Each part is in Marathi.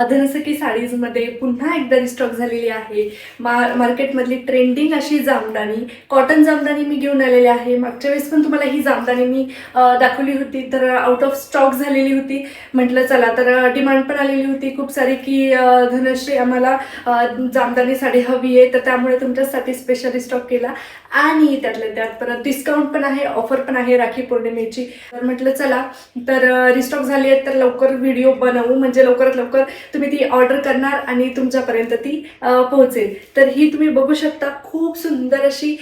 धनसखी साडीजमध्ये पुन्हा एकदा रिस्टॉक झालेली आहे. मार्केटमधली ट्रेंडिंग अशी जामदानी, कॉटन जामदानी मी घेऊन आलेली आहे. मागच्या वेळेस पण तुम्हाला ही जामदानी मी दाखवली होती, तर आउट ऑफ स्टॉक झालेली होती. म्हटलं चला, तर डिमांड पण आलेली होती खूप सारी की धनश्री आम्हाला जामदानी साडी हवी आहे, तर त्यामुळे तुमच्यासाठी स्पेशल रिस्टॉक केला. आणि त्यातल्या त्यात परत डिस्काउंट पण आहे, ऑफर पण आहे राखी पौर्णिमेची. तर म्हटलं चला, तर रिस्टॉक झाली आहे तर लवकर व्हिडिओ बनवू, म्हणजे लवकरात लवकर तुम्ही ती ऑर्डर करणार आणि तुमच्यापर्यंत ती पोहोचेल. तर ही तुम्ही बघू शकता, खूप सुंदर अशी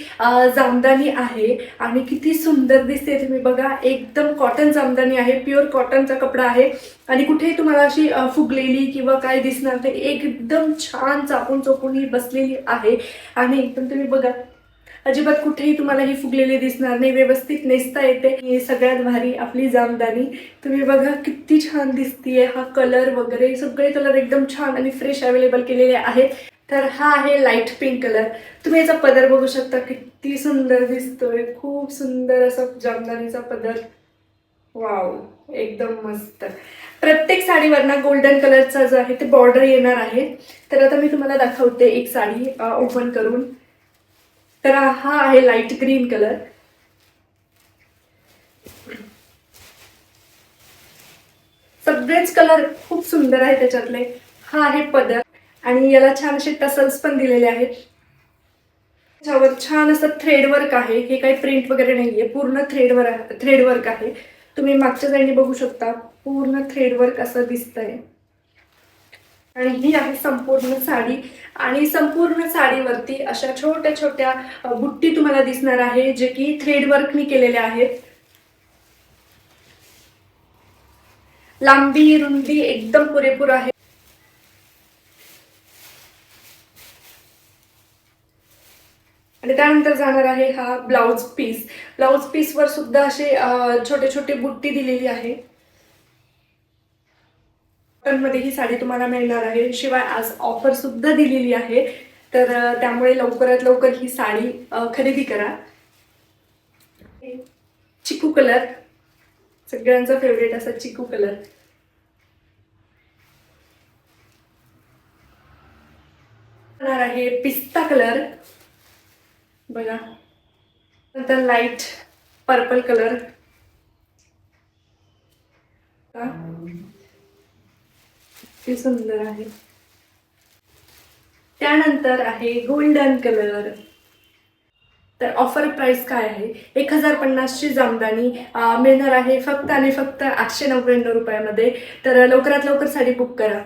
जामदानी आहे आणि किती सुंदर दिसते. तुम्ही बघा, एकदम कॉटन जामदानी आहे, प्युअर कॉटनचा कपडा आहे आणि कुठेही तुम्हाला अशी फुगलेली किंवा काय दिसणार नाही. एकदम छान चापून चोपून ही बसलेली आहे आणि एकदम तुम्ही बघा, अजिबात कुठेही तुम्हाला ही फुगलेली दिसणार नाही, व्यवस्थित नेसता येते. ही सगळ्यात भारी आपली जामदानी. तुम्ही बघा किती छान दिसतीये. हा कलर वगैरे सगळे कलर एकदम छान आणि फ्रेश अवेलेबल केलेले आहेत. तर हा आहे लाईट पिंक कलर. तुम्ही याचा पदर बघू शकता, किती सुंदर दिसतोय. खूप सुंदर असा जामदानीचा पदर. वाव, एकदम मस्त. प्रत्येक साडीवर ना गोल्डन कलरचा जो आहे ते बॉर्डर येणार आहे. तर आता मी तुम्हाला दाखवते एक साडी ओपन करून. तर हा आहे लाईट ग्रीन कलर. सगळेच कलर खूप सुंदर आहे त्याच्यातले. हा आहे पदर आणि याला छान असे टसल्स पण दिलेले आहेत. त्याच्यावर छान असं थ्रेड वर्क आहे. हे काही प्रिंट वगैरे नाहीये, पूर्ण थ्रेड वर्क आहे. तुम्ही मागच्या साईडने बघू शकता, पूर्ण थ्रेड वर्क असं दिसतंय. आणि ही आहे संपूर्ण साडी आणि संपूर्ण साडीवरती अशा छोट्या छोट्या बुट्टी तुम्हाला दिसणार आहे, जे की थ्रेड वर्कनी केलेल्या आहेत. लांबी रुंदी एकदम पुरेपूर आहे. आणि त्यानंतर जाणार आहे हा ब्लाउज पीस. ब्लाउज पीसवर सुद्धा असे छोटे छोटे बुट्टी दिलेली आहे. मध्ये ही साडी तुम्हाला मिळणार आहे. शिवाय आज ऑफर सुद्धा दिलेली आहे, तर त्यामुळे लवकरात लवकर ही साडी खरेदी करा. चिकू कलर, सगळ्यांचा फेवरेट असा चिकू कलर. आहे पिस्ता कलर बघा. नंतर लाईट पर्पल कलर. किती सुंदर आहे. त्यानंतर आहे गोल्डन कलर. तर ऑफर प्राइस काय आहे, 1050ची जामदानी मिळणार आहे फक्त आणि फक्त 899 रुपयामध्ये. तर लवकरात लवकर साडी बुक करा.